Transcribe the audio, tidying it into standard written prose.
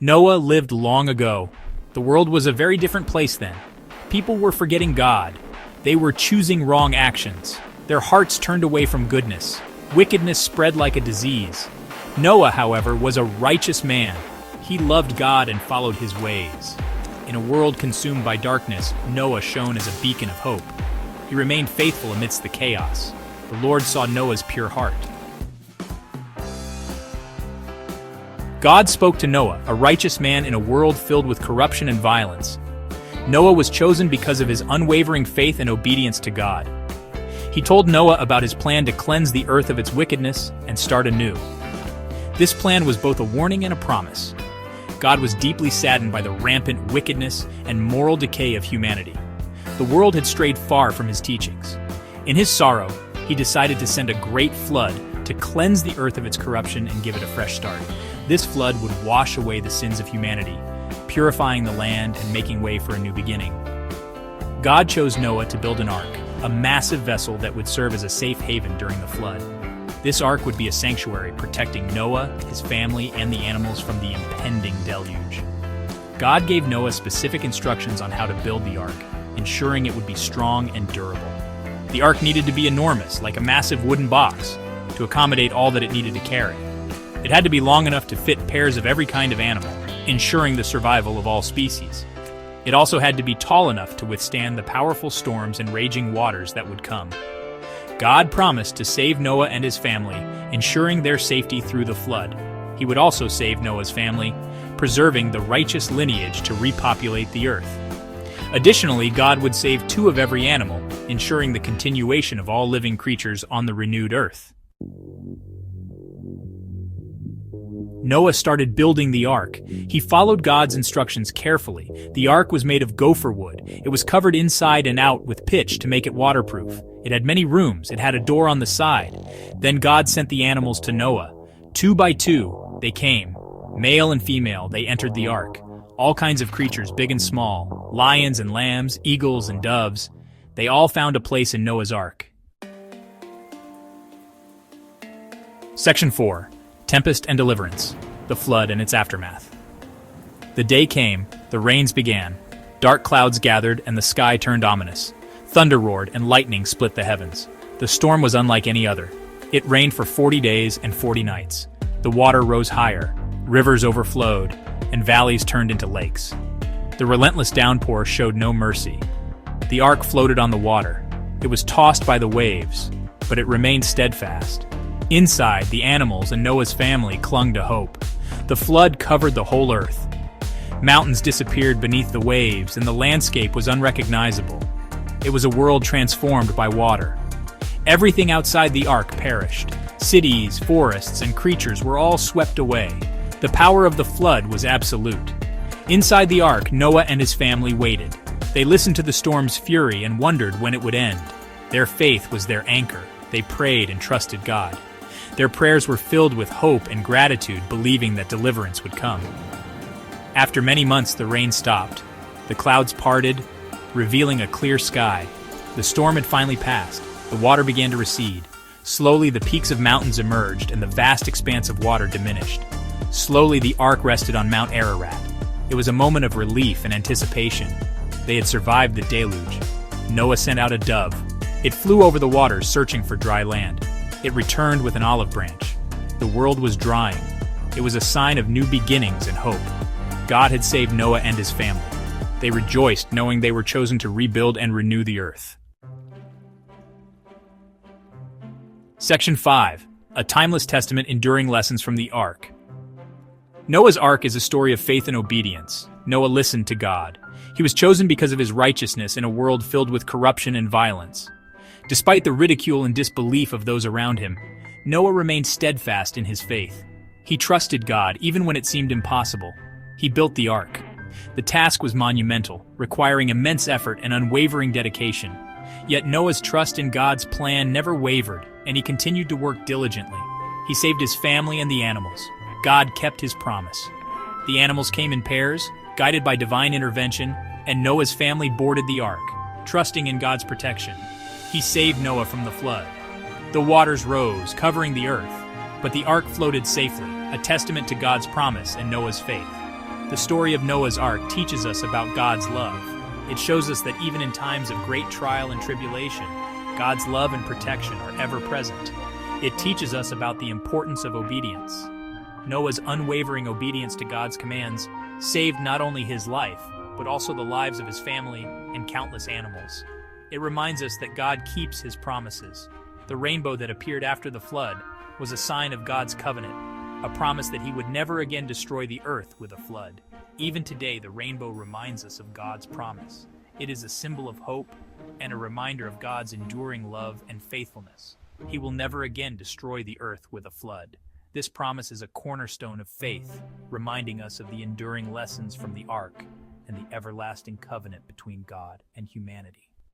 Noah lived long ago. The world was a very different place then. People were forgetting God. They were choosing wrong actions. Their hearts turned away from goodness. Wickedness spread like a disease. Noah, however, was a righteous man. He loved God and followed his ways. In a world consumed by darkness, Noah shone as a beacon of hope. He remained faithful amidst the chaos. The Lord saw Noah's pure heart. God spoke to Noah, a righteous man in a world filled with corruption and violence. Noah was chosen because of his unwavering faith and obedience to God. He told Noah about his plan to cleanse the earth of its wickedness and start anew. This plan was both a warning and a promise. God was deeply saddened by the rampant wickedness and moral decay of humanity. The world had strayed far from his teachings. In his sorrow, he decided to send a great flood to cleanse the earth of its corruption and give it a fresh start. This flood would wash away the sins of humanity, purifying the land and making way for a new beginning. God chose Noah to build an ark, a massive vessel that would serve as a safe haven during the flood. This ark would be a sanctuary protecting Noah, his family, and the animals from the impending deluge. God gave Noah specific instructions on how to build the ark, ensuring it would be strong and durable. The ark needed to be enormous, like a massive wooden box, to accommodate all that it needed to carry. It had to be long enough to fit pairs of every kind of animal, ensuring the survival of all species. It also had to be tall enough to withstand the powerful storms and raging waters that would come. God promised to save Noah and his family, ensuring their safety through the flood. He would also save Noah's family, preserving the righteous lineage to repopulate the earth. Additionally, God would save 2 of every animal, ensuring the continuation of all living creatures on the renewed earth. Noah started building the ark. He followed God's instructions carefully. The ark was made of gopher wood. It was covered inside and out with pitch to make it waterproof. It had many rooms. It had a door on the side. Then God sent the animals to Noah. 2 by 2, they came. Male and female, they entered the ark. All kinds of creatures, big and small. Lions and lambs, eagles and doves. They all found a place in Noah's ark. Section 4. Tempest and Deliverance, the Flood and its Aftermath. The day came, the rains began. Dark clouds gathered and the sky turned ominous. Thunder roared and lightning split the heavens. The storm was unlike any other. It rained for 40 days and 40 nights. The water rose higher, rivers overflowed, and valleys turned into lakes. The relentless downpour showed no mercy. The ark floated on the water. It was tossed by the waves, but it remained steadfast. Inside, the animals and Noah's family clung to hope. The flood covered the whole earth. Mountains disappeared beneath the waves, and the landscape was unrecognizable. It was a world transformed by water. Everything outside the ark perished. Cities, forests, and creatures were all swept away. The power of the flood was absolute. Inside the ark, Noah and his family waited. They listened to the storm's fury and wondered when it would end. Their faith was their anchor. They prayed and trusted God. Their prayers were filled with hope and gratitude, believing that deliverance would come. After many months, the rain stopped. The clouds parted, revealing a clear sky. The storm had finally passed. The water began to recede. Slowly, the peaks of mountains emerged, and the vast expanse of water diminished. Slowly, the ark rested on Mount Ararat. It was a moment of relief and anticipation. They had survived the deluge. Noah sent out a dove. It flew over the waters, searching for dry land. It returned with an olive branch. The world was drying. It was a sign of new beginnings and hope. God had saved Noah and his family. They rejoiced, knowing they were chosen to rebuild and renew the earth. Section 5. A timeless testament enduring lessons from the ark. Noah's ark is a story of faith and obedience. Noah listened to God. He was chosen because of his righteousness in a world filled with corruption and violence. Despite the ridicule and disbelief of those around him, Noah remained steadfast in his faith. He trusted God even when it seemed impossible. He built the ark. The task was monumental, requiring immense effort and unwavering dedication. Yet Noah's trust in God's plan never wavered, and he continued to work diligently. He saved his family and the animals. God kept his promise. The animals came in pairs, guided by divine intervention, and Noah's family boarded the ark, trusting in God's protection. He saved Noah from the flood. The waters rose, covering the earth, but the ark floated safely, a testament to God's promise and Noah's faith. The story of Noah's Ark teaches us about God's love. It shows us that even in times of great trial and tribulation, God's love and protection are ever present. It teaches us about the importance of obedience. Noah's unwavering obedience to God's commands saved not only his life, but also the lives of his family and countless animals. It reminds us that God keeps his promises. The rainbow that appeared after the flood was a sign of God's covenant, a promise that he would never again destroy the earth with a flood. Even today, the rainbow reminds us of God's promise. It is a symbol of hope and a reminder of God's enduring love and faithfulness. He will never again destroy the earth with a flood. This promise is a cornerstone of faith, reminding us of the enduring lessons from the ark and the everlasting covenant between God and humanity.